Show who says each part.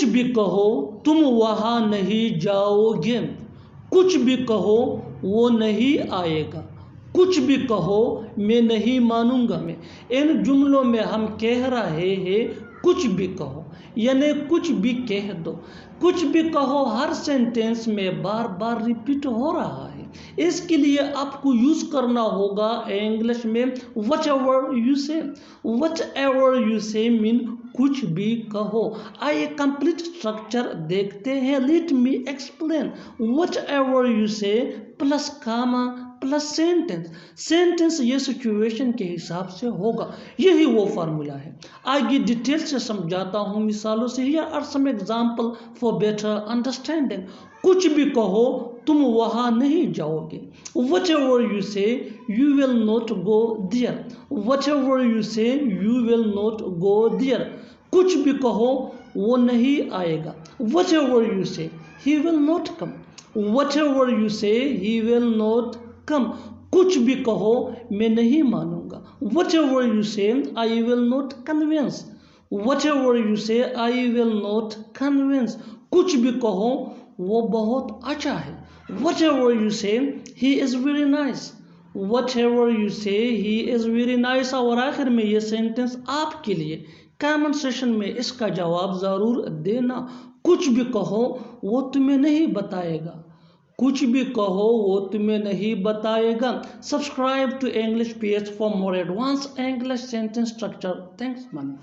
Speaker 1: कुछ भी कहो तुम वहाँ नहीं जाओगे, कुछ भी कहो वो नहीं आएगा, कुछ भी कहो मैं नहीं मानूंगा। मैं इन जुमलों में हम कह रहे हैं कुछ भी कहो, यानी कुछ भी कह दो। कुछ भी कहो हर सेंटेंस में बार बार रिपीट हो रहा है। इसके लिए आपको यूज करना होगा इंग्लिश में व्हाट एवर यू से मीन कुछ भी कहो। आइए कंप्लीट स्ट्रक्चर देखते हैं। Let me explain. What ever you से प्लस कामा प्लस सेंटेंस। सेंटेंस ये सिचुएशन के हिसाब से होगा, यही वो फार्मूला है। आगे डिटेल से समझाता हूँ मिसालों से। Here are some example for better understanding. कुछ भी कहो तुम वहाँ नहीं जाओगे। Whatever you say you will not go there. Whatever you say you will not go there. कुछ भी कहो वो नहीं आएगा। Whatever you say he will not come. Whatever you say he will not come. कुछ भी कहो मैं नहीं मानूंगा। Whatever you say I will not convince. Whatever you say I will not convince. कुछ भी कहो वो बहुत अच्छा है। Whatever you say he is very nice. Whatever you say he is very nice. और आखिर में ये सेंटेंस आपके लिए कमेंट सेशन में इसका जवाब ज़रूर देना। कुछ भी कहो वो तुम्हें नहीं बताएगा, कुछ भी कहो वो तुम्हें नहीं बताएगा। Subscribe to English page for more advance English sentence structure. Thanks मन।